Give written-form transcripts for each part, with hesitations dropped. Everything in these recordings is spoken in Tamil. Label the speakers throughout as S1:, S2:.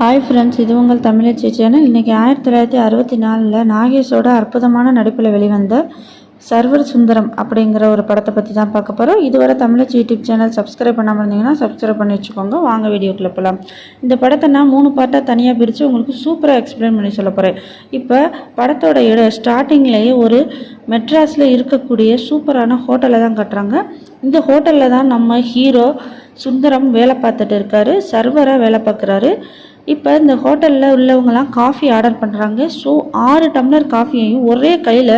S1: ஹாய் ஃப்ரெண்ட்ஸ், இது உங்கள் தமிழச்சி சேனல். இன்றைக்கி 1964 நாகேஷோட அற்புதமான நடிப்பில் வெளிவந்த சர்வர் சுந்தரம் அப்படிங்கிற ஒரு படத்தை பற்றி தான் பார்க்க போகிறோம். இதுவரை தமிழச்சி யூடியூப் சேனல் சப்ஸ்கிரைப் பண்ணாமல் இருந்தீங்கன்னா சப்ஸ்கிரைப் பண்ணி வச்சுக்கோங்க. வாங்க வீடியோக்குள்ள போகலாம். இந்த படத்தை நான் 3 பார்ட்டாக தனியாக பிரித்து உங்களுக்கு சூப்பராக எக்ஸ்பிளைன் பண்ணி சொல்ல போகிறேன். இப்போ படத்தோட ஸ்டார்டிங்லேயே ஒரு மெட்ராஸில் இருக்கக்கூடிய சூப்பரான ஹோட்டலை தான் கட்டுறாங்க. இந்த ஹோட்டலில் தான் நம்ம ஹீரோ சுந்தரம் வேலை பார்த்துட்டு இருக்காரு, சர்வராக வேலை பார்க்குறாரு. இப்போ இந்த ஹோட்டலில் உள்ளவங்கலாம் காஃபி ஆர்டர் பண்ணுறாங்க. ஸோ 6 டம்ளர் காஃபியையும் ஒரே கையில்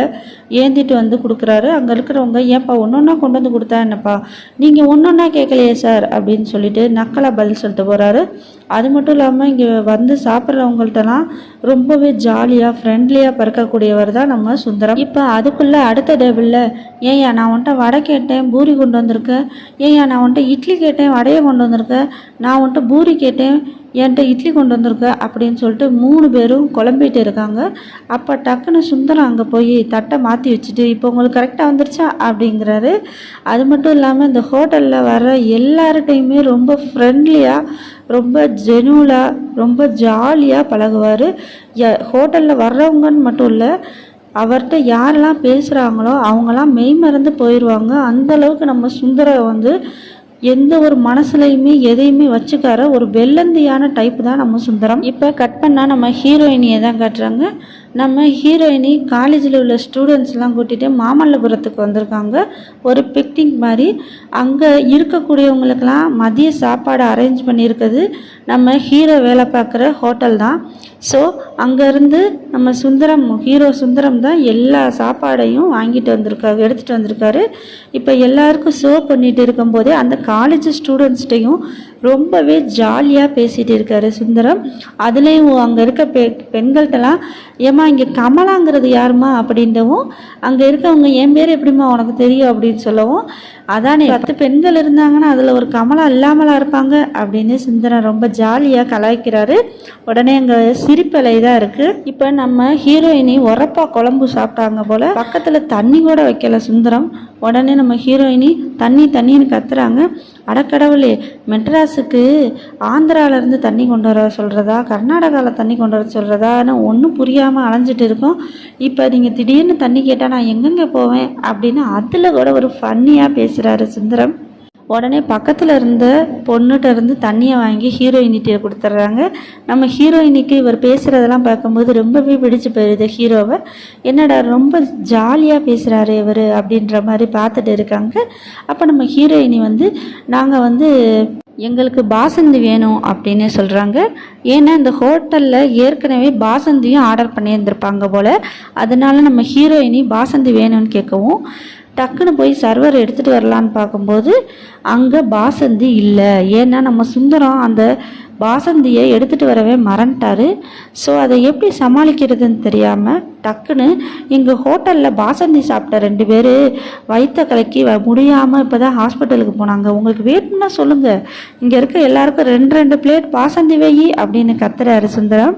S1: ஏந்திட்டு வந்து கொடுக்குறாரு. அங்கே இருக்கிறவங்க, ஏன்ப்பா ஒன்றொன்னா கொண்டு வந்து கொடுத்தா என்னப்பா, நீங்கள் ஒன்றொன்னா கேட்கலையே சார் அப்படின்னு சொல்லிட்டு நக்கலாக பதில் சொல்லிட்டு போகிறாரு. அது மட்டும் இல்லாமல் இங்கே வந்து சாப்பிட்றவங்கள்ட்டலாம் ரொம்பவே ஜாலியாக ஃப்ரெண்ட்லியாக பறக்கக்கூடியவர் தான் நம்ம சுந்தரம். இப்போ அதுக்குள்ளே அடுத்த டேபிளில், ஏன்யா நான் வந்துட்டு வடை கேட்டேன் பூரி கொண்டு வந்திருக்கேன், ஏன்யா நான் வந்துட்டு இட்லி கேட்டேன் வடையை கொண்டு வந்திருக்கேன், நான் வந்துட்டு பூரி கேட்டேன் என்கிட்ட இட்லி கொண்டு வந்திருக்க அப்படின்னு சொல்லிட்டு 3 பேரும் குழம்பிட்டு இருக்காங்க. அப்போ டக்குன்னு சுந்தரம் அங்கே போய் தட்டை மாற்றி வச்சுட்டு, இப்போ உங்களுக்கு கரெக்டாக வந்துருச்சா அப்படிங்கிறாரு. அது மட்டும் இல்லாமல் இந்த ஹோட்டலில் வர எல்லார்கிட்டையுமே ரொம்ப ஃப்ரெண்ட்லியாக, ரொம்ப ஜெனுவலாக, ரொம்ப ஜாலியாக பழகுவார். ஹோட்டலில் வர்றவங்கன்னு மட்டும் இல்லை, அவர்கிட்ட யாரெல்லாம் பேசுகிறாங்களோ அவங்களாம் மெய்மறந்து போயிடுவாங்க. அந்தளவுக்கு நம்ம சுந்தரம் வந்து எந்த ஒரு மனசுலையுமே எதையுமே வச்சுக்கார ஒரு வெள்ளந்தியான டைப்பு தான் நம்ம சுந்தரம். இப்போ கட் பண்ணால் நம்ம ஹீரோயினியை தான் காட்டுறாங்க. நம்ம ஹீரோயினி காலேஜில் உள்ள ஸ்டூடெண்ட்ஸ்லாம் கூட்டிகிட்டு மாமல்லபுரத்துக்கு வந்திருக்காங்க. ஒரு பிக்னிக் மாதிரி. அங்கே இருக்கக்கூடியவங்களுக்கெல்லாம் மதிய சாப்பாடு அரேஞ்ச் பண்ணியிருக்குது நம்ம ஹீரோ வேலை பார்க்குற ஹோட்டல் தான். ஸோ அங்கேருந்து நம்ம ஹீரோ சுந்தரம் தான் எல்லா சாப்பாடையும் எடுத்துகிட்டு வந்திருக்காரு. இப்போ எல்லாருக்கும் சர்வ் பண்ணிட்டு இருக்கும்போதே அந்த காலேஜ் ஸ்டூடெண்ட்ஸ்கிட்டையும் ரொம்பவே ஜாலியாக பேசிகிட்டு இருக்காரு சுந்தரம். அதுலேயும் அங்கே இருக்க பெண்கள்கிட்டலாம், ஏம்மா இங்கே கமலாங்கிறது யாருமா அப்படின்றவும், அங்கே இருக்கவங்க என் பேர் எப்படிம்மா உனக்கு தெரியும் அப்படின்னு சொல்லவும், அதானே 10 பெண்கள் இருந்தாங்கன்னா அதில் ஒரு கமலா இல்லாமலா இருப்பாங்க அப்படின்னு சுந்தரம் ரொம்ப ஜாலியாக கலாய்க்கிறாரு. உடனே அங்கே சிரிப்பலை தான் இருக்குது. இப்போ நம்ம ஹீரோயினி உரப்பா குழம்பு சாப்பிட்டாங்க போல், பக்கத்தில் தண்ணி கூட வைக்கல சுந்தரம். உடனே நம்ம ஹீரோயினி தண்ணின்னு கத்துறாங்க. அடக்கடவுளே, மெட்ராஸுக்கு ஆந்திராவிலேருந்து தண்ணி கொண்டு வர சொல்கிறதா, கர்நாடகாவில் தண்ணி கொண்டு வர சொல்கிறதான்னு ஒன்றும் புரியாமல் அலைஞ்சிட்டு இருக்கோம். இப்போ நீங்கள் திடீர்னு தண்ணி கேட்டால் நான் எங்கெங்கே போவேன் அப்படின்னு அதில் கூட ஒரு ஃபன்னியாக பேசுகிறாரு சுந்தரம். உடனே பக்கத்தில் இருந்த பொண்ணுகிட்ட இருந்து தண்ணியை வாங்கி ஹீரோயினிட்டே கொடுத்துட்றாங்க. நம்ம ஹீரோயினிக்கு இவர் பேசுகிறதெல்லாம் பார்க்கும்போது ரொம்பவே பிடிச்சி போயிடுது ஹீரோவை. என்னடா ரொம்ப ஜாலியாக பேசுகிறாரு இவர் அப்படின்ற மாதிரி பார்த்துட்டு இருக்காங்க. அப்போ நம்ம ஹீரோயினி வந்து, நாங்கள் எங்களுக்கு பாசந்தி வேணும் அப்படின்னு சொல்கிறாங்க. ஏன்னா இந்த ஹோட்டலில் ஏற்கனவே பாசந்தியும் ஆர்டர் பண்ணியிருந்திருப்பாங்க போல். அதனால நம்ம ஹீரோயினி பாசந்தி வேணும்னு கேட்கவும், டக்குன்னு போய் சர்வர் எடுத்துகிட்டு வரலான்னு பார்க்கும்போது அங்கே பாசந்தி இல்லை. ஏன்னா நம்ம சுந்தரம் அந்த பாசந்தியை எடுத்துகிட்டு வரவே மறந்துட்டாரு. ஸோ அதை எப்படி சமாளிக்கிறதுன்னு தெரியாமல் டக்குன்னு எங்கள் ஹோட்டலில் பாசந்தி சாப்பிட்ட 2 பேர் வயிற்ற கலக்கி முடியாமல் இப்போ தான் ஹாஸ்பிட்டலுக்கு போனாங்க. உங்களுக்கு வேணும்னா சொல்லுங்கள், இங்கே இருக்க எல்லாருக்கும் 2 பிளேட் பாசந்தி வெயி அப்படின்னு கத்துறாரு சுந்தரம்.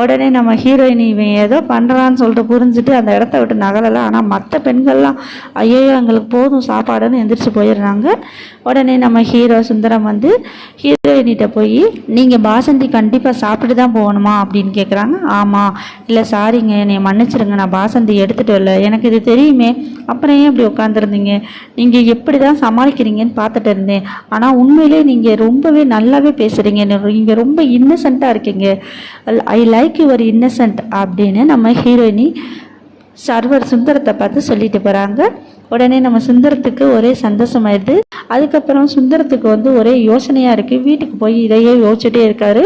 S1: உடனே நம்ம ஹீரோயினி இவன் ஏதோ பண்ணுறான்னு சொல்லிட்டு புரிஞ்சுட்டு அந்த இடத்த விட்டு நகலலாம். ஆனால் மற்ற பெண்கள்லாம் ஐயோ எங்களுக்கு போதும் சாப்பாடுன்னு எந்திரிச்சு போயிடுறாங்க. உடனே நம்ம ஹீரோ சுந்தரம் வந்து ஹீரோயினிட்ட போய், நீங்கள் பாசந்தி கண்டிப்பாக சாப்பிட்டு தான் போகணுமா அப்படின்னு கேட்குறாங்க. ஆமாம், இல்லை சாரிங்க என்னை மன்னிச்சிருங்க, நான் பாசந்தி எடுத்துகிட்டு வரல, எனக்கு இது தெரியுமே, அப்புறம் ஏன் இப்படி உட்காந்துருந்தீங்க, நீங்கள் எப்படி தான் சமாளிக்கிறீங்கன்னு பார்த்துட்டு இருந்தேன், ஆனால் உண்மையிலே நீங்கள் ரொம்பவே நல்லாவே பேசுகிறீங்க, நீங்கள் ரொம்ப இன்னசென்ட்டாக இருக்கீங்க, ஐ லைக் யுவர் இன்னசென்ட் அப்படின்னு நம்ம ஹீரோயினி சர்வர் சுந்தரத்தை பார்த்து சொல்லிட்டு போகிறாங்க. உடனே நம்ம சுந்தரத்துக்கு ஒரே சந்தோஷமாயிடுது. அதுக்கப்புறம் சுந்தரத்துக்கு வந்து ஒரே யோசனையாக இருக்குது. வீட்டுக்கு போய் இதையே யோசிச்சுட்டே இருக்காரு.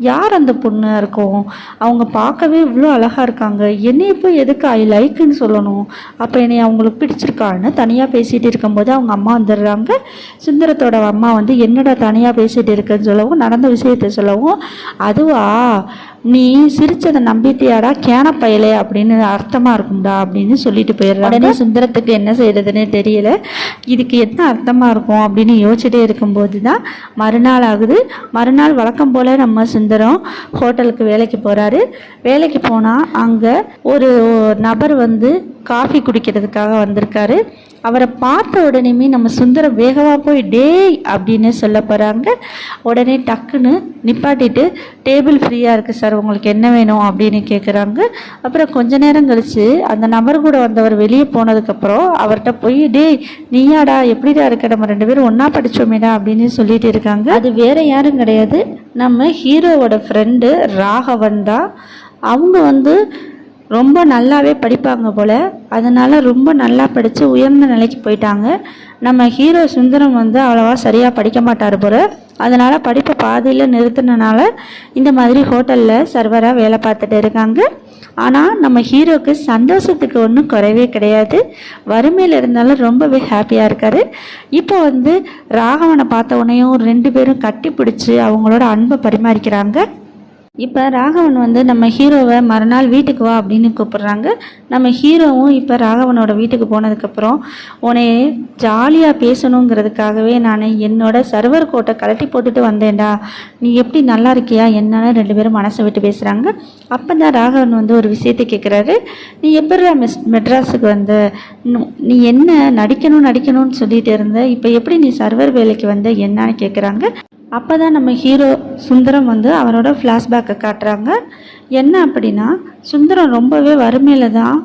S1: யார் அந்த பொண்ணாக இருக்கும், அவங்க பார்க்கவே இவ்வளோ அழகாக இருக்காங்க, என்னைய போய் எதுக்கு ஐ லைக்குன்னு சொல்லணும், அப்போ என்னை அவங்களுக்கு பிடிச்சிருக்கான்னு தனியாக பேசிகிட்டு இருக்கும்போது அவங்க அம்மா வந்துடுறாங்க. சுந்தரத்தோட அம்மா வந்து, என்னடா தனியாக பேசிகிட்டு இருக்குன்னு சொல்லவும், நடந்த விஷயத்தை சொல்லவும், அதுவா நீ சிரிச்சதை நம்பிட்டியாடா கேன பயலே அப்படின்னு அர்த்தமாக இருக்கும்டா அப்படின்னு சொல்லிட்டு போயிடுறாங்க. உடனே சுந்தரத்துக்கு என்ன செய்யறதுன்னு தெரியல, இதுக்கு என்ன அர்த்தமாக இருக்கும் அப்படின்னு யோசிச்சுட்டே இருக்கும்போது தான் மறுநாள் ஆகுது. மறுநாள் வழக்கம் போல் நம்ம சுந்தரம் ஹோட்டலுக்கு வேலைக்கு போகிறாரு. வேலைக்கு போனால் அங்கே ஒரு நபர் வந்து காஃபி குடிக்கிறதுக்காக வந்திருக்காரு. அவரை பார்த்த உடனேயுமே நம்ம சுந்தரம் வேகமாக போய் டேய் அப்படின்னு சொல்ல போகிறாங்க. உடனே டக்குன்னு நிப்பாட்டிட்டு டேபிள் ஃப்ரீயாக இருக்குது சார், உங்களுக்கு என்ன வேணும் அப்படின்னு கேட்குறாங்க. அப்புறம் கொஞ்ச நேரம் கழித்து அந்த நபர் கூட வந்தவர் வெளியே போனதுக்கப்புறம் அவர்கிட்ட போய் டேய் நீயாடா எப்படிடா இருக்க, நம்ம 2 பேரும் ஒன்றா படித்தோமேடா அப்படின்னு சொல்லிட்டு இருக்காங்க. அது வேற யாரும் கிடையாது, நம்ம ஹீரோவோட ஃப்ரெண்டு ராகவன் தான். அவங்க ரொம்ப நல்லாவே படிப்பாங்க போல், அதனால் ரொம்ப நல்லா படித்து உயர்ந்த நிலைக்கு போயிட்டாங்க. நம்ம ஹீரோ சுந்தரம் அவ்வளோவா சரியாக படிக்க மாட்டார் போல், அதனால் படிப்பை பாதியில் நிறுத்தினால இந்த மாதிரி ஹோட்டலில் சர்வராக வேலை பார்த்துட்டு இருக்காங்க. ஆனால் நம்ம ஹீரோவுக்கு சந்தோஷத்துக்கு ஒன்றும் குறைவே கிடையாது. வறுமையில் இருந்தாலும் ரொம்பவே ஹாப்பியாக இருக்கார். இப்போ ராகவனை பார்த்த உடனேயும் 2 பேரும் கட்டி பிடிச்சி அவங்களோட அன்பை பரிமாறிக்கிறாங்க. இப்போ ராகவன் நம்ம ஹீரோவை மறுநாள் வீட்டுக்கு வா அப்படின்னு கூப்பிட்றாங்க. நம்ம ஹீரோவும் இப்போ ராகவனோட வீட்டுக்கு போனதுக்கப்புறம் உன்னை ஜாலியாக பேசணுங்கிறதுக்காகவே நான் என்னோட சர்வர் கோட்டை கழட்டி போட்டுட்டு வந்தேன்டா, நீ எப்படி நல்லா இருக்கியா என்னன்னு 2 பேரும் மனசை விட்டு பேசுகிறாங்க. அப்போ தான் ராகவன் ஒரு விஷயத்தை கேட்குறாரு. நீ எப்படிடா மெட்ராஸுக்கு நீ என்ன நடிக்கணும்னு சொல்லிட்டு இருந்த, இப்போ எப்படி நீ சர்வர் வேலைக்கு என்னன்னு கேட்குறாங்க. அப்போ தான் நம்ம ஹீரோ சுந்தரம் அவரோட ஃப்ளாஷ்பேக்கை காட்டுறாங்க. என்ன அப்படின்னா, சுந்தரம் ரொம்பவே வறுமையில் தான்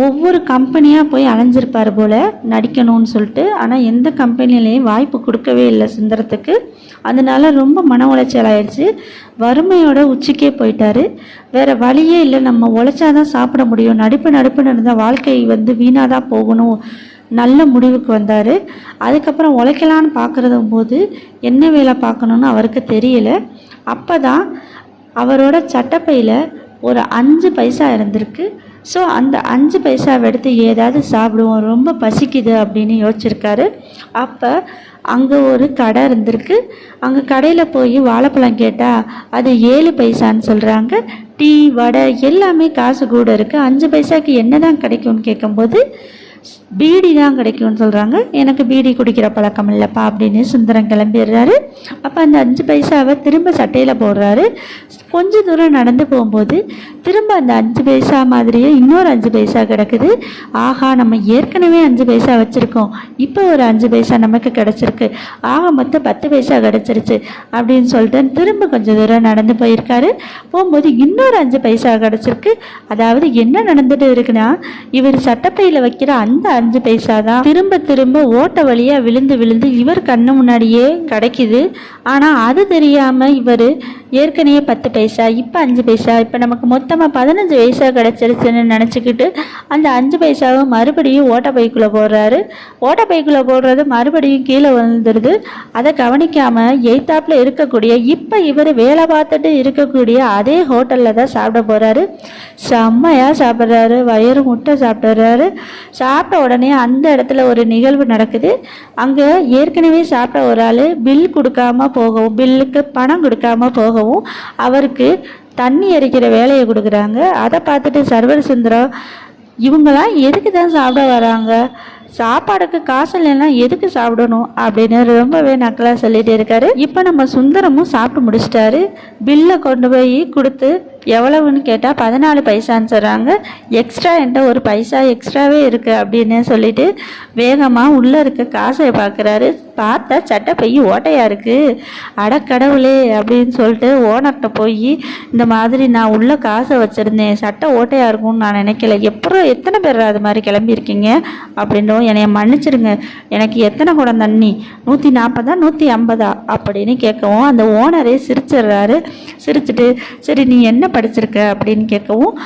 S1: ஒவ்வொரு கம்பெனியாக போய் அலைஞ்சிருப்பார் போல் நடிக்கணும்னு சொல்லிட்டு. ஆனால் எந்த கம்பெனிலையும் வாய்ப்பு கொடுக்கவே இல்லை சுந்தரத்துக்கு. அதனால ரொம்ப மன உளைச்சல் ஆயிடுச்சு. வறுமையோட உச்சிக்கே போயிட்டார். வேறு வழியே இல்லை, நம்ம உழைச்சாதான் சாப்பிட முடியும், நடிப்புன்னு இருந்தால் வாழ்க்கை வீணாக தான் போகணும், நல்ல முடிவுக்கு வந்தார். அதுக்கப்புறம் உழைக்கலான்னு பார்க்குறதும் போது என்ன வேலை பார்க்கணுன்னு அவருக்கு தெரியல. அப்போ தான் அவரோட சட்டப்பையில் ஒரு 5 பைசா இருந்திருக்கு. ஸோ அந்த 5 பைசாவை எடுத்து ஏதாவது சாப்பிடுவோம், ரொம்ப பசிக்குது அப்படின்னு யோசிச்சிருக்காரு. அப்போ அங்கே ஒரு கடை இருந்திருக்கு. அங்கே கடையில் போய் வாழைப்பழம் கேட்டால் அது 7 பைசான்னு சொல்கிறாங்க. டீ வடை எல்லாமே காசு கூட இருக்குது. 5 பைசாவுக்கு என்ன தான் கிடைக்கும்னு கேட்கும்போது பீடி தான் கிடைக்கும்னு சொல்கிறாங்க. எனக்கு பீடி குடிக்கிற பழக்கம் இல்லைப்பா அப்படின்னு சுந்தரம் கிளம்பிடுறாரு. அப்போ அந்த 5 பைசாவை திரும்ப சட்டையில் போடுறாரு. கொஞ்ச தூரம் நடந்து போகும்போது திரும்ப அந்த 5 பைசா மாதிரியே இன்னொரு 5 பைசா கிடக்குது. ஆகா, நம்ம ஏற்கனவே 5 பைசா வச்சுருக்கோம், இப்போ ஒரு 5 பைசா நமக்கு கிடச்சிருக்கு, ஆக மொத்தம் 10 பைசா கிடச்சிருச்சு அப்படின்னு சொல்லிட்டு திரும்ப கொஞ்சம் தூரம் நடந்து போயிருக்காரு. போகும்போது இன்னொரு 5 பைசா கிடச்சிருக்கு. அதாவது என்ன நடந்துட்டு இருக்குன்னா, இவர் சட்டப்பையில் வைக்கிற அந்த 5 பைசா தான் திரும்ப ஓட்ட வழியாக விழுந்து இவர் கண்ணு முன்னாடியே கிடைக்குது. ஆனால் அது தெரியாமல் இவர் ஏற்கனவே 10 பைசா, இப்போ 5 பைசா, இப்போ நமக்கு மொத்தமாக 15 பைசா கிடச்சிருச்சுன்னு நினச்சிக்கிட்டு அந்த 5 பைசாவை மறுபடியும் ஓட்டப்பைக்குள்ளே போடுறாரு. ஓட்டப்பைக்குள்ளே போடுறது மறுபடியும் கீழே வந்துடுது. அதை கவனிக்காமல் எய்த்தாப்பில் இருக்கக்கூடிய இப்போ இவர் வேலை பார்த்துட்டு இருக்கக்கூடிய அதே ஹோட்டலில் தான் சாப்பிட போகிறாரு. செம்மையாக சாப்பிட்றாரு, வயிறு முட்டை சாப்பிட்றாரு. சாப்பிட்ட உடனே அந்த இடத்துல ஒரு நிகழ்வு நடக்குது. அங்கே ஏற்கனவே சாப்பிட்ட ஒரு ஆள் பில் கொடுக்காம போகவும், பில்லுக்கு பணம் கொடுக்காம போகவும் அவருக்கு தண்ணி எரிக்கிற வேலையை கொடுக்குறாங்க. அதை பார்த்துட்டு சர்வர் சுந்தரம், இவங்களாம் எதுக்கு தான் சாப்பிட வராங்க, சாப்பாடுக்கு காசு இல்லைன்னா எதுக்கு சாப்பிடணும் அப்படின்னு ரொம்பவே நக்கலாக சொல்லிட்டு இருக்காரு. இப்போ நம்ம சுந்தரமும் சாப்பிட்டு முடிச்சிட்டாரு. பில்லை கொண்டு போய் கொடுத்து எவ்வளவுன்னு கேட்டால் 14 பைசான்னு சொல்கிறாங்க. எக்ஸ்ட்ரா என்கிட்ட ஒரு பைசா எக்ஸ்ட்ராவே இருக்குது அப்படின்னு சொல்லிட்டு வேகமாக உள்ளே இருக்க காசை பார்க்குறாரு. பார்த்தா சட்டப்பை ஓட்டையாக இருக்குது. அடக்கடவுளே அப்படின்னு சொல்லிட்டு ஓனர்கிட்ட போய் இந்த மாதிரி நான் உள்ள காசை வச்சுருந்தேன், சட்டை ஓட்டையாக இருக்கும்னு நான் நினைக்கல, எத்தனை பேர் அது மாதிரி கிளம்பியிருக்கீங்க அப்படின்னு, என்னைய மன்னிச்சிருங்க, எனக்கு எத்தனை குடம் தண்ணி, 140 150 அப்படின்னு கேட்கவும் அந்த ஓனரே சிரிச்சிடுறாரு. சிரிச்சுட்டு சரி நீ என்ன படிச்சிருக்க அப்படின்னு கேட்கவும்,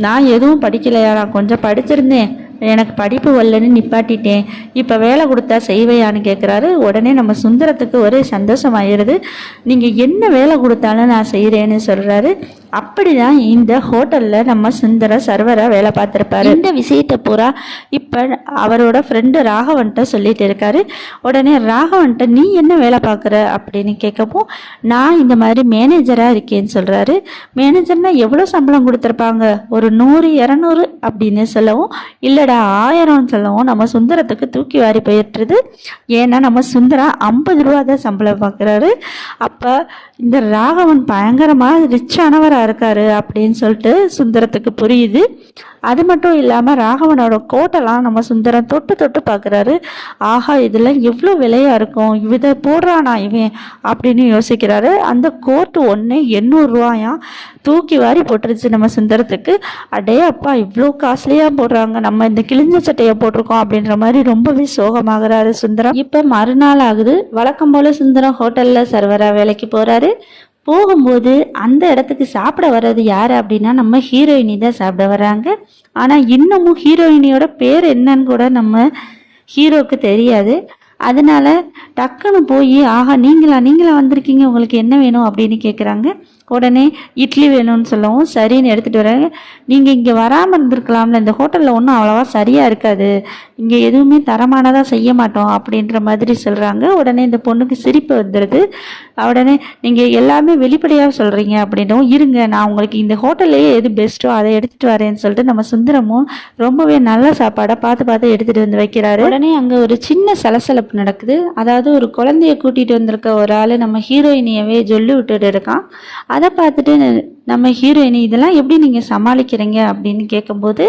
S1: நான் எதுவும் படிக்கலையா, நான் கொஞ்சம் படிச்சிருந்தேன், எனக்கு படிப்பு வரலன்னு நிப்பாட்டிட்டேன், இப்போ வேலை கொடுத்தா செய்வையான்னு கேட்குறாரு. உடனே நம்ம சுந்தரத்துக்கு ஒரே சந்தோஷமாயிடுது. நீங்கள் என்ன வேலை கொடுத்தாலும் நான் செய்கிறேன்னு சொல்கிறாரு. அப்படி தான் இந்த ஹோட்டலில் நம்ம சுந்தர சர்வராக வேலை பார்த்துருப்பாரு. இந்த விஷயத்தை பூரா இப்போ அவரோட ஃப்ரெண்டு ராகவன்ட்ட சொல்லிட்டு இருக்காரு. உடனே ராகவன்ட்ட நீ என்ன வேலை பார்க்குற அப்படின்னு கேட்கவும், நான் இந்த மாதிரி மேனேஜராக இருக்கேன்னு சொல்கிறாரு. மேனேஜர்னா எவ்வளோ சம்பளம் கொடுத்துருப்பாங்க, ஒரு 100 200 அப்படின்னு சொல்லவும், இல்லை 1000 சொல்லவும் நம்ம சுந்தரத்துக்கு தூக்கி வாரி போயிட்டுருது. ஏன்னா நம்ம சுந்தரம் 50 ரூபா தான் சம்பளம் பார்க்குறாரு. அப்போ இந்த ராகவன் பயங்கரமாக ரிச்சானவராக சர்வராக இருக்காரு அப்படின்னு சொல்லிட்டு சுந்தரத்துக்கு புரியுது. அது மட்டும் இல்லாமல் ராகவனோட கோட்டெல்லாம் நம்ம சுந்தரம் தொட்டு தொட்டு பார்க்குறாரு. ஆஹா, இதெல்லாம் எவ்வளோ விலையாக இருக்கும், இதை போடுறானா இவன் அப்படின்னு யோசிக்கிறாரு. அந்த கோட்டு ஒன்று 800 ரூபாயாம். தூக்கி வாரி போட்டுருச்சு நம்ம சுந்தரத்துக்கு. அடே அப்பா, இவ்வளோ காஸ்ட்லியாக போடுறாங்க, நம்ம இந்த கிழிஞ்ச சட்டையை போட்டிருக்கோம் அப்படின்ற மாதிரி ரொம்பவே சோகமாகறாரு சுந்தரம். இப்போ மறுநாள் ஆகுது. வழக்கம் போல் சுந்தரம் ஹோட்டலில் சர்வராக வேலைக்கு போகிறாரு. போகும்போது அந்த இடத்துக்கு சாப்பிட வர்றது யார் அப்படின்னா நம்ம ஹீரோயினி தான் சாப்பிட வர்றாங்க. ஆனால் இன்னமும் ஹீரோயினியோட பேர் என்னன்னு கூட நம்ம ஹீரோவுக்கு தெரியாது. அதனால டக்குன்னு போய், ஆஹா நீங்களா வந்திருக்கீங்க, உங்களுக்கு என்ன வேணும் அப்படின்னு கேட்குறாங்க. உடனே இட்லி வேணும்னு சொல்லவும் சரின்னு எடுத்துகிட்டு வராங்க. நீங்கள் இங்கே வராமல் இருந்திருக்கலாம்ல, இந்த ஹோட்டலில் ஒன்றும் அவ்வளோவா சரியாக இருக்காது, இங்கே எதுவுமே தரமானதாக செய்ய மாட்டோம் அப்படின்ற மாதிரி சொல்கிறாங்க. உடனே இந்த பொண்ணுக்கு சிரிப்பு வந்துடுது. உடனே நீங்கள் எல்லாமே வெளிப்படையாக சொல்கிறீங்க அப்படின்னும், இருங்க நான் உங்களுக்கு இந்த ஹோட்டல்லையே எது பெஸ்ட்டோ அதை எடுத்துகிட்டு வரேன்னு சொல்லிட்டு நம்ம சுந்தரமும் ரொம்பவே நல்ல சாப்பாடை பார்த்து எடுத்துகிட்டு வந்து வைக்கிறாரு. உடனே அங்கே ஒரு சின்ன சலசலப்பு நடக்குது. அதாவது ஒரு குழந்தைய கூட்டிகிட்டு வந்திருக்க ஒரு ஆள் நம்ம ஹீரோயினியவே சொல்லி விட்டுட்டு இருக்கான். அதை பார்த்துட்டு நம்ம ஹீரோயினி, இதெல்லாம் எப்படி நீங்கள் சமாளிக்கிறீங்க அப்படின்னு கேட்கும்போது,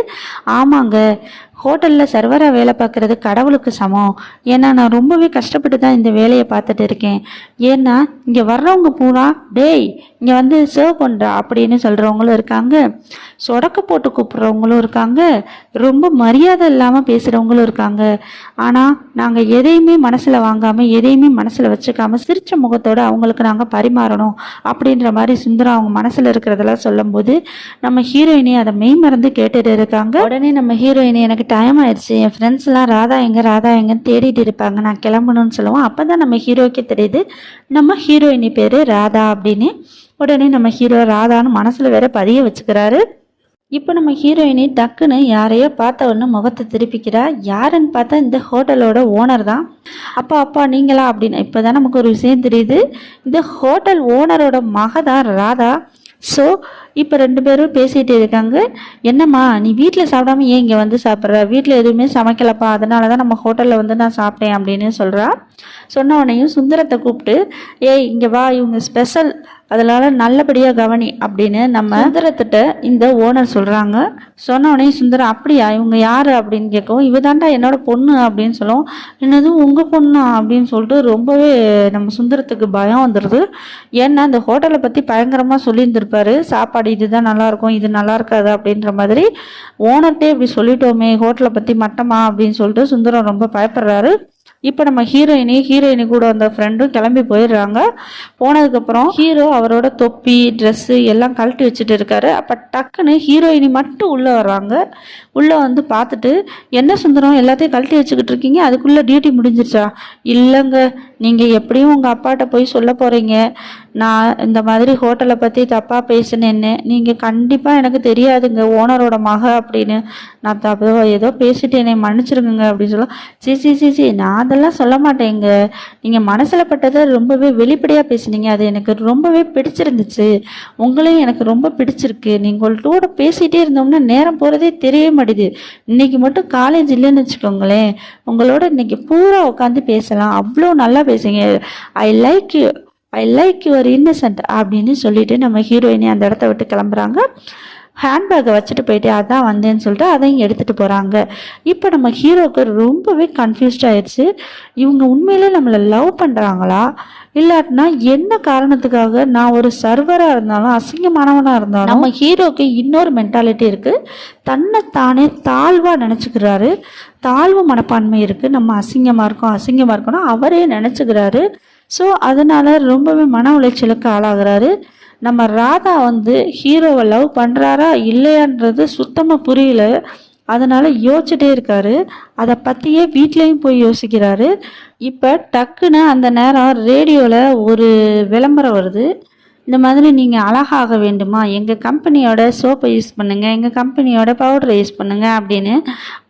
S1: ஆமாங்க, ஹோட்டலில் சர்வராக வேலை பார்க்குறது கடவுளுக்கு சமம். ஏன்னா நான் ரொம்பவே கஷ்டப்பட்டு தான் இந்த வேலையை பார்த்துட்டு இருக்கேன். ஏன்னா இங்கே வர்றவங்க பூரா டேய் இங்கே வந்து சர்வ் பண்ணுறா அப்படின்னு சொல்கிறவங்களும் இருக்காங்க, சொடக்க போட்டு கூப்பிட்றவங்களும் இருக்காங்க, ரொம்ப மரியாதை இல்லாமல் பேசுகிறவங்களும் இருக்காங்க. ஆனால் நாங்கள் எதையுமே மனசில் வாங்காமல் எதையுமே மனசில் வச்சுக்காமல் சிரிச்ச முகத்தோடு அவங்களுக்கு நாங்கள் பரிமாறணும் அப்படின்ற மாதிரி சுந்தரம் அவங்க மனசில் இருக்கிறதெல்லாம் சொல்லும்போது நம்ம ஹீரோயினி அதை மெய் மறந்து கேட்டுட்டு இருக்காங்க. உடனே நம்ம ஹீரோயினி, எனக்கு டைம் ஆயிடுச்சு, என் ஃப்ரெண்ட்ஸ்லாம் ராதா எங்கன்னு தேடிட்டு இருப்பாங்க, நான் கிளம்பணும்னு சொல்லுவோம். அப்போ தான் நம்ம ஹீரோக்கே தெரியுது நம்ம ஹீரோயினி பேர் ராதா அப்படின்னு. உடனே நம்ம ஹீரோ ராதான்னு மனசில் வேற பதிய வச்சுக்கிறாரு. இப்போ நம்ம ஹீரோயினி டக்குன்னு யாரையோ பார்த்த உடனே முகத்தை திருப்பிக்கிறா. யாருன்னு பார்த்தா இந்த ஹோட்டலோட ஓனர் தான். அப்பா நீங்களா அப்படின்னு இப்போ தான் நமக்கு ஒரு விஷயம் தெரியுது. இந்த ஹோட்டல் ஓனரோட மக தான் ராதா. ஸோ இப்போ 2 பேரும் பேசிகிட்டு இருக்காங்க. என்னம்மா நீ வீட்டில் சாப்பிடாம ஏன் இங்கே வந்து சாப்பிட்ற, வீட்டில் எதுவுமே சமைக்கலப்பா, அதனால தான் நம்ம ஹோட்டலில் வந்து நான் சாப்பிட்டேன் அப்படின்னு சொல்கிறா. சொன்ன உடனேயும் சுந்தரத்தை கூப்பிட்டு, ஏய் இங்கே வா, இவங்க ஸ்பெஷல், அதனால நல்லபடியாக கவனி அப்படின்னு நம்ம சுந்தரத்திட்ட இந்த ஓனர் சொல்கிறாங்க. சொன்ன உடனே சுந்தரம், அப்படியா இவங்க யார் அப்படின்னு கேட்கவும், இவ தாண்டா என்னோட பொண்ணு அப்படின்னு சொல்லுவோம். என்னது உங்கள் பொண்ணா அப்படின்னு சொல்லிட்டு ரொம்பவே நம்ம சுந்தரத்துக்கு பயம் வந்துடுது. ஏன்னா இந்த ஹோட்டலை பற்றி பயங்கரமாக சொல்லியிருந்திருப்பாரு, சாப்பாடு இதுதான் நல்லாயிருக்கும் இது நல்லா இருக்காது அப்படின்ற மாதிரி. ஓனர்கிட்டே இப்படி சொல்லிட்டோமே ஹோட்டலை பற்றி மட்டமா அப்படின்னு சொல்லிட்டு சுந்தரம் ரொம்ப பயப்படுறாரு. இப்போ நம்ம ஹீரோயினி கூட அந்த ஃப்ரெண்டும் கிளம்பி போயிடுறாங்க. போனதுக்கப்புறம் ஹீரோ அவரோட தொப்பி ட்ரெஸ்ஸு எல்லாம் கழட்டி வச்சுட்டு இருக்காரு. அப்போ டக்குன்னு ஹீரோயினி மட்டும் உள்ளே வர்றாங்க. உள்ளே வந்து பார்த்துட்டு, என்ன சுந்தரம் எல்லாத்தையும் கழட்டி வச்சுக்கிட்டு இருக்கீங்க, அதுக்குள்ளே டியூட்டி முடிஞ்சிருச்சா? இல்லைங்க, நீங்கள் எப்படியும் உங்கள் அப்பாட்ட போய் சொல்ல போகிறீங்க நான் இந்த மாதிரி ஹோட்டலை பற்றி தப்பாக பேசினேன்னு. நீங்கள் கண்டிப்பாக எனக்கு தெரியாதுங்க ஓனரோட மக அப்படின்னு, நான் ஏதோ பேசிட்டேனே மன்னிச்சிருங்க அப்படின்னு சொல்ல. சி நான் அதெல்லாம் சொல்ல மாட்டேங்க, நீங்கள் மனசில் பட்டதை ரொம்பவே வெளிப்படையாக பேசுனீங்க, அது எனக்கு ரொம்பவே பிடிச்சிருந்துச்சு, உங்களையும் எனக்கு ரொம்ப பிடிச்சிருக்கு. நீங்கள்ட்டோட பேசிகிட்டே இருந்தோம்னா நேரம் போகிறதே தெரிய மாட்டேது. இன்னைக்கு மட்டும் காலேஜ் இல்லைன்னு வச்சுக்கோங்களேன், உங்களோட இன்னைக்கு பூரா உட்காந்து பேசலாம், அவ்வளோ நல்லா பேசுங்க, ஐ லைக் யுவர் இன்னசென்ட் அப்படின்னு சொல்லிட்டு நம்ம ஹீரோயினி அந்த இடத்த விட்டு கிளம்புறாங்க. ஹேண்ட்பேக்கை வச்சுட்டு போயிட்டு அதான் வந்தேன்னு சொல்லிட்டு அதையும் எடுத்துகிட்டு போகிறாங்க. இப்போ நம்ம ஹீரோவுக்கு ரொம்பவே கன்ஃபியூஸ்ட் ஆயிடுச்சு. இவங்க உண்மையிலே நம்மளை லவ் பண்ணுறாங்களா, இல்லாட்டினா என்ன காரணத்துக்காக? நான் ஒரு சர்வராக இருந்தாலும் அசிங்கமானவனாக இருந்தாலும் நம்ம ஹீரோக்கு இன்னொரு மென்டாலிட்டி இருக்குது, தன்னைத்தானே தாழ்வாக நினச்சிக்கிறாரு, தாழ்வு மனப்பான்மை இருக்குது. நம்ம அசிங்கமாக இருக்கணும் அவரே நினச்சிக்கிறாரு. ஸோ அதனால் ரொம்பவே மன உளைச்சலுக்கு ஆளாகிறாரு. நம்ம ராதா வந்து ஹீரோவை லவ் பண்ணுறாரா இல்லையான்றது சுத்தமாக புரியல. அதனால் யோசிச்சுட்டே இருக்காரு. அதை பற்றியே வீட்லேயும் போய் யோசிக்கிறாரு. இப்போ டக்குன்னு அந்த நேரம் ரேடியோவில் ஒரு விளம்பரம் வருது. இந்த மாதிரி நீங்கள் அழகாக வேண்டுமா, எங்கள் கம்பெனியோட சோப்பை யூஸ் பண்ணுங்கள், எங்கள் கம்பெனியோட பவுடரை யூஸ் பண்ணுங்கள் அப்படின்னு.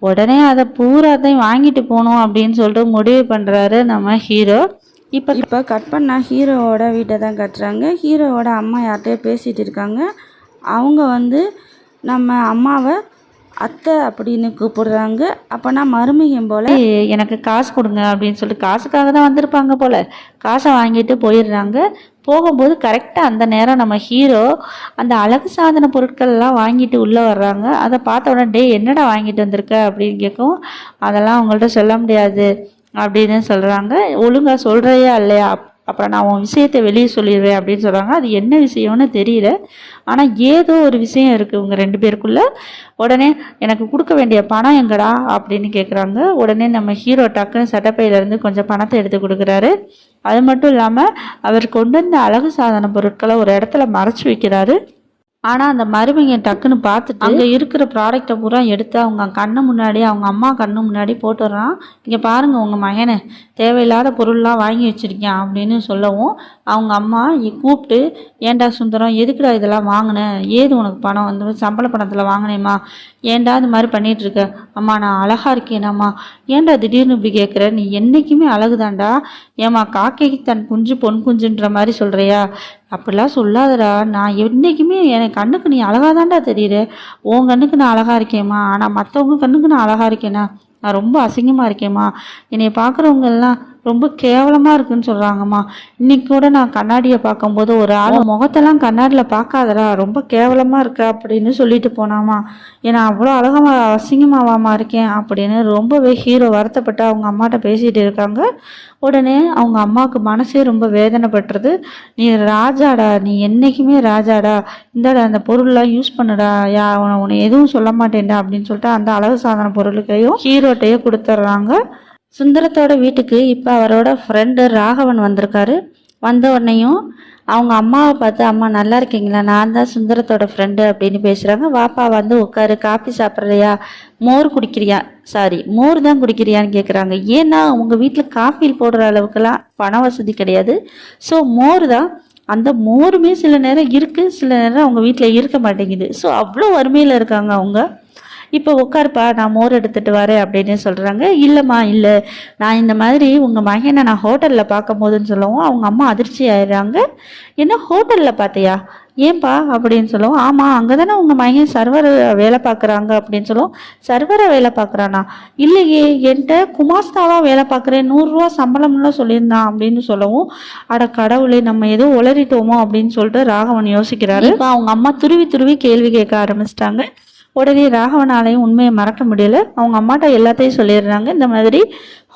S1: உடனே அதை பூராத்தையும் வாங்கிட்டு போகணும் அப்படின்னு சொல்லிட்டு முடிவு பண்ணுறாரு நம்ம ஹீரோ. இப்போ கட் பண்ணால் ஹீரோவோட வீட்டை தான் கட்டுறாங்க. ஹீரோவோட அம்மா யார்கிட்டயோ பேசிகிட்டு இருக்காங்க. அவங்க வந்து நம்ம அம்மாவை அத்தை அப்படின்னு கூப்பிடுறாங்க. அப்போனா மருமகன் போல் எனக்கு காசு கொடுங்க அப்படின்னு சொல்லிட்டு காசுக்காக தான் வந்திருப்பாங்க போல். காசை வாங்கிட்டு போயிடுறாங்க. போகும்போது கரெக்டாக அந்த நேரம் நம்ம ஹீரோ அந்த அழகு சாதன பொருட்கள்லாம் வாங்கிட்டு உள்ளே வர்றாங்க. அதை பார்த்த உடனே டே என்னடா வாங்கிட்டு வந்திருக்க அப்படின்னு கேட்கவும், அதெல்லாம் அவங்கள்ட்ட சொல்ல முடியாது அப்படின்னு சொல்கிறாங்க. ஒழுங்காக சொல்கிறையா இல்லையா, அப்புறம் நான் உன் விஷயத்தை வெளியே சொல்லிடுவேன் அப்படின்னு சொல்கிறாங்க. அது என்ன விஷயம்னு தெரியல, ஆனால் ஏதோ ஒரு விஷயம் இருக்குது இவங்க 2 பேருக்குள்ள. உடனே எனக்கு கொடுக்க வேண்டிய பணம் எங்கடா அப்படின்னு கேட்குறாங்க. உடனே நம்ம ஹீரோ டக்குன்னு சட்டப்பையிலேருந்து கொஞ்சம் பணத்தை எடுத்து கொடுக்குறாரு. அது மட்டும் இல்லாமல் அவர் கொண்டு வந்த அழகு சாதன பொருட்களை ஒரு இடத்துல மறைச்சி வைக்கிறாரு. ஆனால் அந்த மருமகன் டக்குன்னு பார்த்துட்டு அங்கே இருக்கிற ப்ராடக்டை பூரா எடுத்து அவங்க கண்ணு முன்னாடி, அவங்க அம்மா கண்ணு முன்னாடி போட்டுடுறான். இங்கே பாருங்கள் உங்கள் மகனை தேவையில்லாத பொருள்லாம் வாங்கி வச்சுருக்கேன் அப்படின்னு சொல்லவும், அவங்க அம்மா கூப்பிட்டு, ஏண்டா சுந்தரம் எதுக்குடா இதெல்லாம் வாங்கினேன், ஏது உனக்கு பணம் வந்து சம்பள பணத்தில் வாங்கினேம்மா, ஏண்டா இந்த மாதிரி பண்ணிகிட்ருக்க, அம்மா நான் அழகாக இருக்கேனாம்மா, ஏண்டா திடீர்னு இப்படி கேட்குற, நீ என்றைக்குமே அழகுதாண்டா, ஏம்மா காக்கைக்கு தன் குஞ்சு பொன் குஞ்சுன்ற மாதிரி சொல்கிறியா, அப்படிலாம் சொல்லாதடா, நான் என்றைக்குமே எனக்கு கண்ணுக்கு நீ அழகாக தான்டா தெரியுற, உன் கண்ணுக்கு நான் அழகாக இருக்கேம்மா, ஆனால் மற்றவங்க கண்ணுக்கு நான் அழகாக இருக்கேனா, நான் ரொம்ப அசிங்கமாக இருக்கேம்மா, என்னை பார்க்குறவங்க எல்லாம் ரொம்ப கேவலமாக இருக்குன்னு சொல்கிறாங்கம்மா, இன்னைக்கு கூட நான் கண்ணாடியை பார்க்கும்போது ஒரு ஆள் முகத்தெல்லாம் கண்ணாடியில் பார்க்காதடா, ரொம்ப கேவலமாக இருக்க அப்படின்னு சொல்லிட்டு போனாமா, ஏன்னா அவ்வளோ அழகமாக அசிங்கமாவாமா இருக்கேன் அப்படின்னு ரொம்பவே ஹீரோ வருத்தப்பட்டு அவங்க அம்மாட்ட பேசிகிட்டு இருக்காங்க. உடனே அவங்க அம்மாவுக்கு மனசே ரொம்ப வேதனைப்பட்டுறது. நீ ராஜாடா, நீ என்றைக்குமே ராஜாடா, இந்தாடா அந்த பொருள்லாம் யூஸ் பண்ணுடா, உன்னை எதுவும் சொல்ல மாட்டேன்டா அப்படின்னு சொல்லிட்டு அந்த அழகு சாதன பொருளுக்கையும் ஹீரோட்டையே கொடுத்துட்றாங்க. சுந்தரத்தோட வீட்டுக்கு இப்போ அவரோட ஃப்ரெண்டு ராகவன் வந்திருக்காரு. வந்த உடனேயும் அவங்க அம்மாவை பார்த்து, அம்மா நல்லா இருக்கீங்களா, நான் தான் சுந்தரத்தோட ஃப்ரெண்டு அப்படின்னு பேசுகிறாங்க. வாப்பா வந்து உட்காரு, காஃபி சாப்பிட்றியா, மோர் குடிக்கிறியா, சாரி மோர் தான் குடிக்கிறியான்னு கேட்குறாங்க. ஏன்னா உங்கள் வீட்டில் காஃபி போடுற அளவுக்குலாம் பண வசதி கிடையாது, ஸோ மோர் தான். அந்த மோருமே சில நேரம் இருக்குது, சில நேரம் அவங்க வீட்டில் இருக்க மாட்டேங்குது. ஸோ அவ்வளோ வறுமையில் இருக்காங்க அவங்க. இப்போ உட்காருப்பா, நான் மோர் எடுத்துகிட்டு வரேன் அப்படின்னு சொல்கிறாங்க. இல்லைம்மா இல்லை, நான் இந்த மாதிரி உங்கள் மகனை நான் ஹோட்டலில் பார்க்கும் போதுன்னு சொல்லவும் அவங்க அம்மா அதிர்ச்சி ஆயிடுறாங்க. என்ன ஹோட்டலில் பார்த்தியா, ஏன்பா அப்படின்னு சொல்லவும், ஆமாம் அங்கே தானே உங்கள் மகன் சர்வர் வேலை பார்க்குறாங்க அப்படின்னு சொல்லுவோம். சர்வரை வேலை பார்க்குறானா, இல்லையே என்கிட்ட குமாஸ்தாவாக வேலை பார்க்குறேன், 100 ரூபா சம்பளம்லாம் சொல்லியிருந்தான் அப்படின்னு சொல்லவும், அட கடவுளே நம்ம ஏதோ உளறிட்டோமோ அப்படின்னு சொல்லிட்டு ராகவன் யோசிக்கிறாரு. இப்போ அவங்க அம்மா துருவி துருவி கேள்வி கேட்க ஆரம்பிச்சிட்டாங்க. உடனே ராகவனாலையும் உண்மையை மறக்க முடியல. அவங்க அம்மாட்ட எல்லாத்தையும் சொல்லிடுறாங்க. இந்த மாதிரி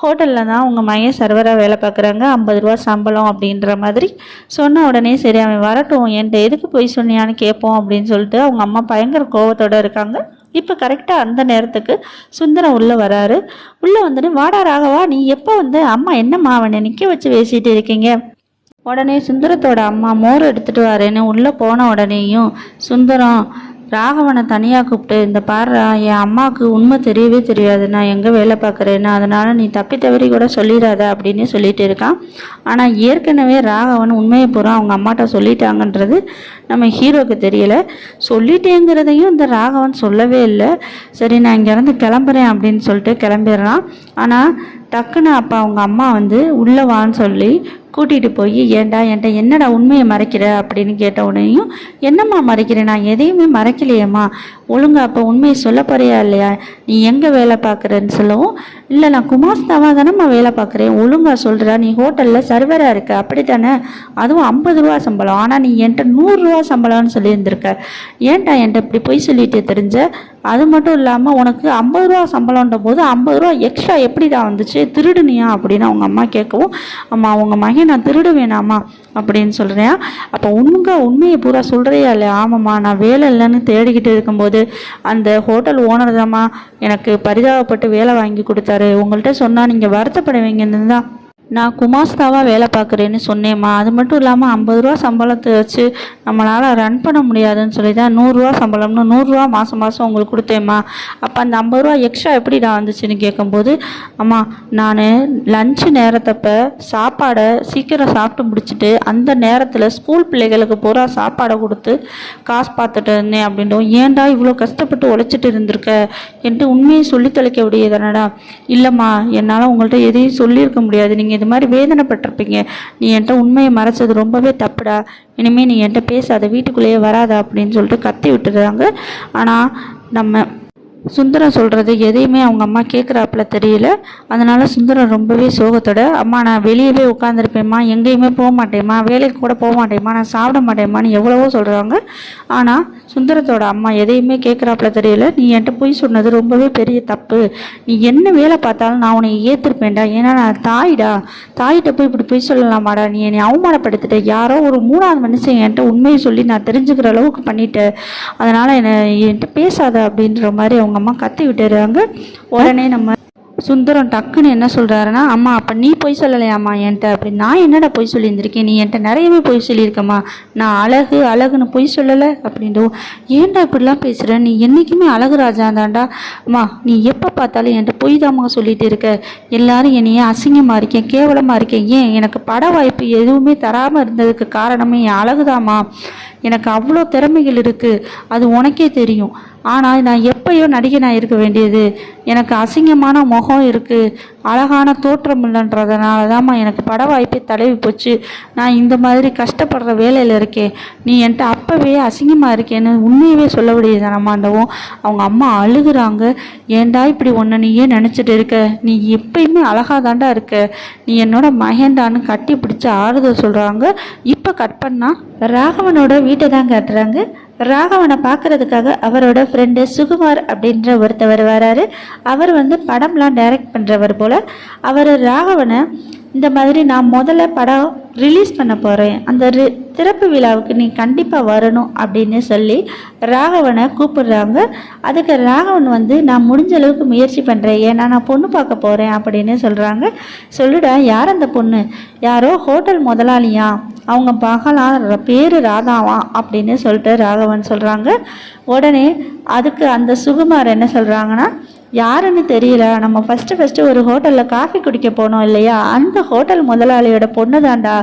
S1: ஹோட்டலில் தான் உங்கள் மையன் சர்வராக வேலை பார்க்குறாங்க, 50 ரூபா சம்பளம் அப்படின்ற மாதிரி சொன்ன உடனே சரி அவன் வரட்டும், என்கிட்ட எதுக்கு போய் சொன்னியான்னு கேட்போம் அப்படின்னு சொல்லிட்டு அவங்க அம்மா பயங்கர கோபத்தோடு இருக்காங்க. இப்போ கரெக்டாக அந்த நேரத்துக்கு சுந்தரம் உள்ளே வராரு. உள்ளே வந்துட்டு, வாடா ராகவா, நீ எப்போ வந்து, அம்மா என்னம்மா அவனை நிற்க வச்சு பேசிகிட்டு இருக்கீங்க. உடனே சுந்தரத்தோட அம்மா மோர் எடுத்துகிட்டு வரேன்னு உள்ளே போன உடனேயும் சுந்தரம் ராகவனை தனியாக கூப்பிட்டு, இந்த பாரு என் அம்மாவுக்கு உண்மை தெரியவே தெரியாது நான் எங்கே வேலை பார்க்குறேன்னு, அதனால் நீ தப்பி தவறி கூட சொல்லிடாத அப்படின்னு சொல்லிட்டு இருக்கான். ஆனால் ஏற்கனவே ராகவன் உண்மையை பூரா அவங்க அம்மாட்ட சொல்லிட்டாங்கன்றது நம்ம ஹீரோக்கு தெரியலை. சொல்லிட்டேங்கிறதையும் இந்த ராகவன் சொல்லவே இல்லை. சரி நான் இங்கேருந்து கிளம்புறேன் அப்படின்னு சொல்லிட்டு கிளம்பிடுறான். ஆனால் டக்குன்னு அப்போ அவங்க அம்மா வந்து உள்ளே வான்னு சொல்லி கூட்டிகிட்டு போய், ஏண்டா என்கிட்ட என்னடா உண்மையை மறைக்கிற அப்படின்னு கேட்ட உடனேயும், என்னம்மா மறைக்கிறேன், நான் எதையுமே மறைக்கலையேம்மா, ஒழுங்கா அப்போ உண்மையை சொல்ல போறியா இல்லையா, நீ எங்கே வேலை பார்க்குறேன்னு சொல்லவும், இல்லை நான் குமாஸ்தாவாக தானேம்மா வேலை பார்க்குறேன், ஒழுங்கா சொல்கிறா, நீ ஹோட்டலில் சர்வராக இருக்க அப்படி தானே, அதுவும் 50 ரூபா சம்பளம், ஆனால் நீ என்கிட்ட 100 ரூபா சம்பளம்னு சொல்லியிருந்திருக்க, ஏன்டா என்கிட்ட இப்படி போய் சொல்லிட்டு தெரிஞ்ச, அது மட்டும் இல்லாமல் உனக்கு 50 ரூபா சம்பளம்ன்ற போது 50 ரூபா எக்ஸ்ட்ரா எப்படிடா வந்துச்சு, திருடுனியா அப்படின்னு அவங்க அம்மா கேட்கவும், அம்மா அவங்க மகன் நான் திருட வேணாமா அப்படின்னு சொல்கிறேன். அப்போ உண்மையை பூரா சொல்கிறியா இல்லையா, ஆமாம்மா நான் வேலை இல்லைன்னு தேடிக்கிட்டு இருக்கும்போது அந்த ஹோட்டல் ஓனர் தாம்மா எனக்கு பரிதாபப்பட்டு வேலை வாங்கி கொடுத்தாரு, உங்கள்கிட்ட சொன்னால் நீங்கள் வருத்தப்படுவீங்கன்னு தான் நான் குமாஸ்தாவாக வேலை பார்க்குறேன்னு சொன்னேம்மா, அது மட்டும் இல்லாமல் 50 ரூபா சம்பளத்தை வச்சு நம்மளால் ரன் பண்ண முடியாதுன்னு சொல்லி தான் 100 ரூபா சம்பளம்னு 100 ரூபா மாதம் உங்களுக்கு கொடுத்தேம்மா, அப்போ அந்த 50 ரூபா எக்ஸ்ட்ரா எப்படி நான் வந்துச்சுன்னு கேட்கும்போது, அம்மா நான் லஞ்சு நேரத்தப்போ சாப்பாடை சீக்கிரம் சாப்பிட்டு முடிச்சுட்டு அந்த நேரத்தில் ஸ்கூல் பிள்ளைகளுக்கு பூரா சாப்பாடை கொடுத்து காசு பார்த்துட்டு இருந்தேன் அப்படின்ட்டு, ஏன்டா இவ்வளோ கஷ்டப்பட்டு உழைச்சிட்டு இருந்திருக்க என்று உண்மையை சொல்லி தொலைக்க முடியாதானடா, இல்லைம்மா என்னால் உங்கள்கிட்ட எதையும் சொல்லியிருக்க முடியாது, நீங்கள் இது மாதிரி வேதனைப்பட்டிருப்பீங்க, நீ என்கிட்ட உண்மையை மறைச்சது ரொம்பவே தப்புடா, இனிமேல் நீ என்கிட்ட பேசாத, வீட்டுக்குள்ளேயே வராத அப்படின்னு சொல்லிட்டு கத்தி விட்டுறாங்க. ஆனால் நம்ம சுந்தரம் சொல்கிறது எதையுமே அவங்க அம்மா கேட்குறாப்புல தெரியல. அதனால் சுந்தரம் ரொம்பவே சோகத்தோட, அம்மா நான் வெளியவே உட்காந்துருப்பேம்மா, எங்கேயுமே போக மாட்டேம்மா, வேலைக்கு கூட போக மாட்டேம்மா, நான் சாப்பிட மாட்டேம்மான்னு எவ்வளவோ சொல்கிறாங்க. ஆனால் சுந்தரத்தோட அம்மா எதையுமே கேட்குறாப்புல தெரியல. நீ என்கிட்ட போய் சொன்னது ரொம்பவே பெரிய தப்பு. நீ என்ன வேலை பார்த்தாலும் நான் உன்னை ஏற்றிருப்பேன்டா. ஏன்னா நான் தாயிட்ட போய் இப்படி போய் சொல்லலாமாடா, நீ என்னை அவமானப்படுத்திட்ட. யாரோ ஒரு 3வது மனுஷன் என்கிட்ட உண்மையை சொல்லி நான் தெரிஞ்சுக்கிற அளவுக்கு பண்ணிட்டேன். அதனால் என்கிட்ட பேசாத அப்படின்ற மாதிரி அவங்க அம்மா கத்தி விட்டுறாங்க. உடனே நம்ம சுந்தரம் டக்குன்னு என்ன சொல்கிறாருன்னா, அம்மா அப்போ நீ பொய் சொல்லலையாம்மா என்கிட்ட? அப்படி நான் என்னடா பொய் சொல்லியிருந்திருக்கேன்? நீ என்கிட்ட நிறையவே பொய் சொல்லியிருக்கம்மா. நான் அழகுன்னு பொய் சொல்லலை அப்படின்றோம். ஏன்டா இப்படிலாம் பேசுகிற? நீ என்றைக்குமே அழகு ராஜா தான்டா. அம்மா நீ எப்போ பார்த்தாலும் என்கிட்ட பொய் தாம்மா சொல்லிட்டு இருக்க. எல்லாரும் என்னையே அசிங்கமாக இருக்கேன், கேவலமாக இருக்கேன். ஏன் எனக்கு பட வாய்ப்பு எதுவுமே தராமல் இருந்ததுக்கு காரணமே என் அழகுதாம்மா. எனக்கு அவ்வளோ திறமைகள் இருக்குது, அது உனக்கே தெரியும். ஆனால் நான் எப்பயோ நடிகனாக இருக்க வேண்டியது. எனக்கு அசிங்கமான முகம் இருக்குது, அழகான தோற்றம் இல்லைன்றதுனால தான்மா எனக்கு பட வாய்ப்பே தடவி போச்சு. நான் இந்த மாதிரி கஷ்டப்படுற வேலையில் இருக்கேன். நீ என்கிட்ட அப்போவே அசிங்கமாக இருக்கேன்னு உண்மையவே சொல்ல முடியுதானம்மாண்டவும் அவங்க அம்மா அழுகுறாங்க. ஏண்டா இப்படி ஒன்று நீயே நினச்சிட்டு இருக்க? நீ எப்பயுமே அழகாக தாண்டா இருக்க. நீ என்னோட மகேண்டான்னு கட்டி பிடிச்சி ஆறுதல் சொல்கிறாங்க. இப்போ கட் பண்ணால் ராகவனோட வீட்டை தான் காட்டுறாங்க. ராகவனை பார்க்கறதுக்காக அவரோட ஃப்ரெண்டு சுகுமார் அப்படின்ற ஒருத்தவர் வராரு. அவர் படம்லாம் டைரக்ட் பண்ணுறவர் போல். அவர் ராகவனை இந்த மாதிரி நான் முதல்ல படம் ரிலீஸ் பண்ண போகிறேன், அந்த திறப்பு விழாவுக்கு நீ கண்டிப்பாக வரணும் அப்படின்னு சொல்லி ராகவனை கூப்பிடுறாங்க. அதுக்கு ராகவன் நான் முடிஞ்ச அளவுக்கு முயற்சி பண்ணுறேன், ஏன்னா நான் பொண்ணு பார்க்க போகிறேன் அப்படின்னு சொல்கிறாங்க. சொல்லுடா, யார் அந்த பொண்ணு? யாரோ ஹோட்டல் முதலாளியா, அவங்க பகலாம் பேர் ராதாவா அப்படின்னு சொல்லிட்டு ராகவன் சொல்கிறாங்க. உடனே அதுக்கு அந்த சுகுமார் என்ன சொல்கிறாங்கன்னா, யாருன்னு தெரியல, நம்ம ஃபஸ்ட்டு ஒரு ஹோட்டலில் காஃபி குடிக்க போனோம் இல்லையா, அந்த ஹோட்டல் முதலாளியோட பொண்ணு தான்டா.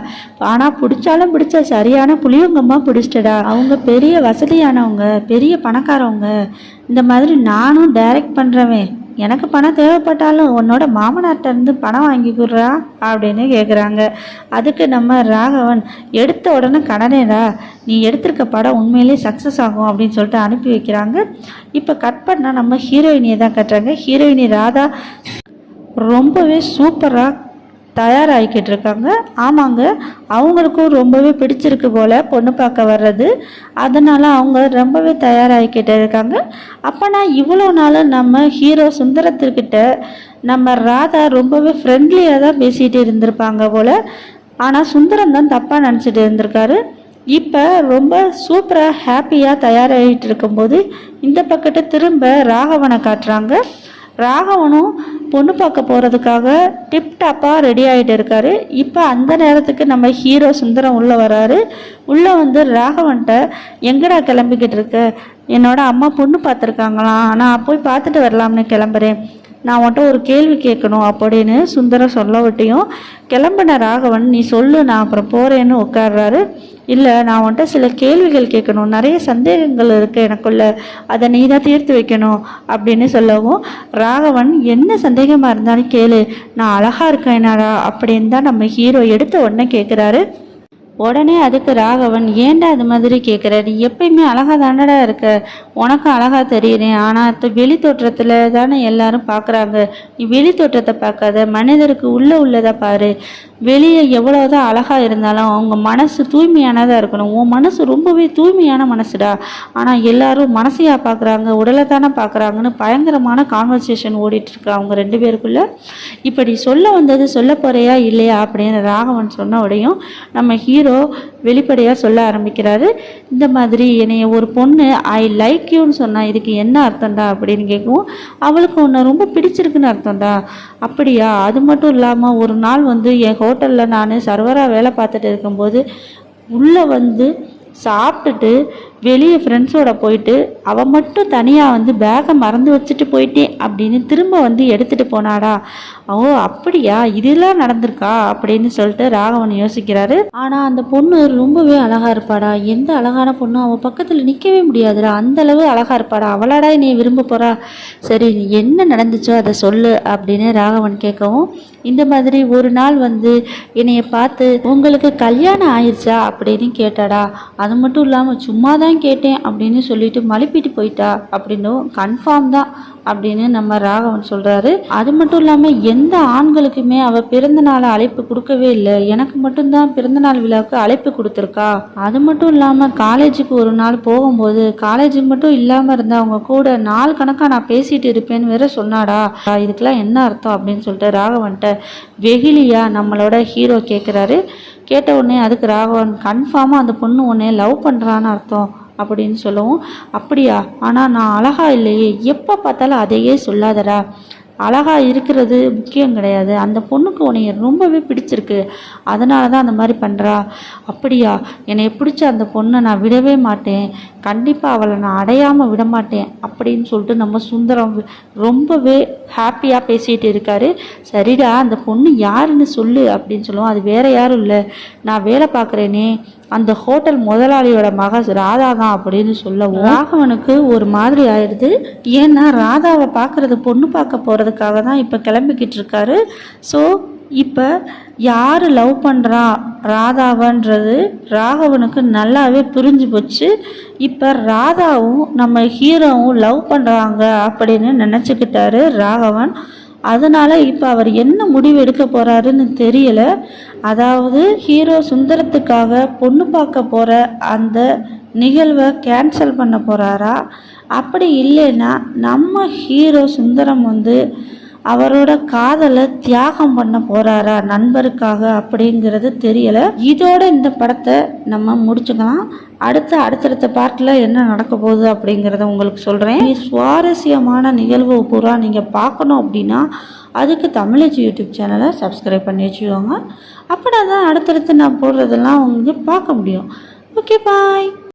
S1: ஆனால் பிடிச்சாலும் பிடிச்ச சரியான புளியங்கம்மா பிடிச்சிட்டடா. அவங்க பெரிய வசதியானவங்க, பெரிய பணக்காரவங்க. இந்த மாதிரி நானும் டைரக்ட் பண்ணுறவன், எனக்கு பணம் தேவைப்பட்டாலும் உன்னோட மாமனார்கிட்டருந்து பணம் வாங்கி கொடுறா அப்படின்னு கேட்குறாங்க. அதுக்கு நம்ம ராகவன், எடுத்த உடனே கடனேடா, நீ எடுத்திருக்க படம் உண்மையிலே சக்ஸஸ் ஆகும் அப்படின்னு சொல்லிட்டு அனுப்பி வைக்கிறாங்க. இப்போ கட் பண்ணால் நம்ம ஹீரோயினியை தான் கட்டுறாங்க. ஹீரோயினி ராதா ரொம்பவே சூப்பராக தயாராகிக்கிட்டு இருக்காங்க. ஆமாங்க, அவங்களுக்கும் ரொம்பவே பிடிச்சிருக்கு போல் பொண்ணு பார்க்க வர்றது. அதனால் அவங்க ரொம்பவே தயாராகிக்கிட்டு இருக்காங்க. அப்போனா இவ்வளோ நாள் நம்ம ஹீரோ சுந்தரத்துக்கிட்ட நம்ம ராதா ரொம்பவே ஃப்ரெண்ட்லியாக தான் பேசிகிட்டு இருந்திருப்பாங்க போல். ஆனால் சுந்தரம் தான் தப்பாக நினச்சிட்டு இருந்திருக்காரு. இப்போ ரொம்ப சூப்பராக ஹாப்பியாக தயாராகிட்டு இருக்கும்போது இந்த பக்கத்தை திரும்ப ராகவனை காட்டுறாங்க. ராகவனும் பொண்ணு பார்க்க போகிறதுக்காக டிப்டாப்பாக ரெடி ஆகிட்டு இருக்காரு. இப்போ அந்த நேரத்துக்கு நம்ம ஹீரோ சுந்தரம் உள்ளே வராரு. உள்ளே ராகவன்கிட்ட, எங்கடா கிளம்பிக்கிட்டு இருக்க? என்னோட அம்மா பொண்ணு பார்த்துருக்காங்களாம், நான் போய் பார்த்துட்டு வரலாம்னு கிளம்புறேன், நான் உன்ட்ட ஒரு கேள்வி கேட்கணும் அப்படின்னு சுந்தரம் சொல்ல விட்டையும் கிளம்பின ராகவன், நீ சொல்லு, நான் அப்புறம் போகிறேன்னு உட்காடுறாரு. இல்லை, நான் உன்ட்ட சில கேள்விகள் கேட்கணும், நிறைய சந்தேகங்கள் இருக்குது எனக்குள்ள, அதை நீ தான் தீர்த்து வைக்கணும் அப்படின்னு சொல்லவும் ராகவன், என்ன சந்தேகமாக இருந்தாலும் கேளு, நான் அழகாக இருக்கேனாடா அப்படின்னு தான் நம்ம ஹீரோ எடுத்த உடனே கேட்குறாரு. உடனே அதுக்கு ராகவன், ஏன்டா அது மாதிரி கேட்குற? நீ எப்பயுமே அழகாக தானடா இருக்க, உனக்கும் அழகாக தெரியுறேன். ஆனால் வெளி தோற்றத்தில் தானே எல்லாரும் பார்க்குறாங்க. நீ வெளி தோற்றத்தை பார்க்காத, மனிதருக்கு உள்ளதை பாரு. வெளியே எவ்வளோதான் அழகாக இருந்தாலும் அவங்க மனசு தூய்மையானதாக இருக்கணும். உன் மனசு ரொம்பவே தூய்மையான மனசுடா. ஆனால் எல்லாரும் மனசையாக பார்க்குறாங்க, உடலை தானே பார்க்குறாங்கன்னு பயங்கரமான கான்வர்சேஷன் ஓடிட்டுருக்கு அவங்க 2 பேருக்குள்ளே. இப்படி சொல்ல வந்தது சொல்ல போகிறையா இல்லையா அப்படின்னு ராகவன் சொன்ன உடையும் நம்ம ஹீரோ வெளிப்படையாக சொல்ல ஆரம்பிக்கிறாரு. இந்த மாதிரி என்னைய ஒரு பொண்ணு ஐ லைக் யூன்னு சொன்னால் இதுக்கு என்ன அர்த்தம்டா அப்படின்னு கேட்கவும், அவளுக்கு உன்னை ரொம்ப பிடிச்சிருக்குன்னு அர்த்தம்டா. அப்படியா? அது மட்டும் இல்லாமல் ஒரு நாள் என் ஹோட்டலில் நான் சர்வராக வேலை பார்த்துட்டு இருக்கும்போது உள்ளே சாப்பிட்டுட்டு வெளியே ஃப்ரெண்ட்ஸோட போயிட்டு அவள் மட்டும் தனியாக பேக்கை மறந்து வச்சுட்டு போயிட்டேன் அப்படின்னு திரும்ப எடுத்துகிட்டு போனாடா. ஓ அப்படியா, இதெல்லாம் நடந்திருக்கா அப்படின்னு சொல்லிட்டு ராகவன் யோசிக்கிறாரு. ஆனால் அந்த பொண்ணு ரொம்பவே அழகாக இருப்பாடா, எந்த அழகான பொண்ணும் அவள் பக்கத்தில் நிற்கவே முடியாதுடா, அந்தளவு அழகாக இருப்பாடா, அவளாடா என்னை விரும்ப போகிறா. சரி, என்ன நடந்துச்சோ அதை சொல்லு அப்படின்னு ராகவன் கேட்கவும், இந்த மாதிரி ஒரு நாள் என்னைய பார்த்து உங்களுக்கு கல்யாணம் ஆயிடுச்சா அப்படின்னு கேட்டாடா. அது மட்டும் இல்லாமல் சும்மா தான் கேட்டேன் அப்படின்னு சொல்லிட்டு மழுப்பிட்டு போயிட்டா அப்படின்னும் கன்ஃபார்ம் தான் அப்படின்னு நம்ம ராகவன் சொல்கிறாரு. அது மட்டும் இல்லாமல் எந்த ஆண்களுக்குமே அவள் பிறந்தநாளை அழைப்பு கொடுக்கவே இல்லை, எனக்கு மட்டும்தான் பிறந்தநாள் விழாவுக்கு அழைப்பு கொடுத்துருக்கா. அது மட்டும் இல்லாமல் காலேஜுக்கு ஒரு நாள் போகும்போது காலேஜுக்கு மட்டும் இல்லாமல் இருந்தால் அவங்க கூட நாள் கணக்காக நான் பேசிகிட்டு இருப்பேன்னு வேற சொன்னாடா. இதுக்கெல்லாம் என்ன அர்த்தம் அப்படின்னு சொல்லிட்டு ராகவன்ட்ட வெகுலியா நம்மளோட ஹீரோ கேட்குறாரு. கேட்ட உடனே அதுக்கு ராகவன் கன்ஃபார்மாக அந்த பொண்ணு உடனே லவ் பண்ணுறான்னு அர்த்தம் அப்படின்னு சொல்லவும், அப்படியா, ஆனால் நான் அழகா இல்லையே, எப்போ பார்த்தாலும் அதையே சொல்லாதடா, அழகா இருக்கிறது முக்கியம் கிடையாது, அந்த பொண்ணுக்கு உன்னைய ரொம்பவே பிடிச்சிருக்கு, அதனால தான் அந்த மாதிரி பண்ணுறா. அப்படியா, என்னை பிடிச்ச அந்த பொண்ணை நான் விடவே மாட்டேன், கண்டிப்பாக அவளை நான் அடையாமல் விட மாட்டேன் அப்படின்னு சொல்லிட்டு நம்ம சுந்தரம் ரொம்பவே ஹாப்பியாக பேசிகிட்டு இருக்காரு. சரிடா, அந்த பொண்ணு யாருன்னு சொல்லு அப்படின்னு சொல்லுவோம். அது வேற யாரும் இல்லை, நான் வேலை பார்க்குறேனே அந்த ஹோட்டல் முதலாளியோட மக ராதா தான் அப்படின்னு சொல்லவும் ராகவனுக்கு ஒரு மாதிரி ஆயிடுது. ஏன்னா ராதாவை பார்க்குறது பொண்ணு பார்க்க போகிறதுக்காக தான் இப்போ கிளம்பிக்கிட்டு இருக்காரு. ஸோ இப்போ யார் லவ் பண்ணுறா ராதாவன்றது ராகவனுக்கு நல்லாவே புரிஞ்சு போச்சு. இப்போ ராதாவும் நம்ம ஹீரோவும் லவ் பண்ணுறாங்க அப்படின்னு நினச்சிக்கிட்டாரு ராகவன். அதனால் இப்போ அவர் என்ன முடிவு எடுக்க போகிறாருன்னு தெரியலை. அதாவது ஹீரோ சுந்தரத்துக்காக பொண்ணு பார்க்க போகிற அந்த நிகழ்வை கேன்சல் பண்ண போகிறாரா, அப்படி இல்லைன்னா நம்ம ஹீரோ சுந்தரம் அவரோட காதலை தியாகம் பண்ண போகிறாரா நண்பருக்காக அப்படிங்கிறது தெரியலை. இதோட இந்த படத்தை நம்ம முடிச்சுக்கலாம். அடுத்தடுத்த பார்ட்டில் என்ன நடக்க போகுது அப்படிங்கிறத உங்களுக்கு சொல்கிறேன். சுவாரஸ்யமான நிகழ்வு பூரா நீங்கள் பார்க்கணும் அப்படின்னா அதுக்கு தமிழச்சி யூடியூப் சேனலை சப்ஸ்கிரைப் பண்ணி வச்சுக்கோங்க. அப்படின்னா தான் அடுத்தடுத்து நான் போடுறதெல்லாம் உங்களுக்கு பார்க்க முடியும். ஓகே, பாய்.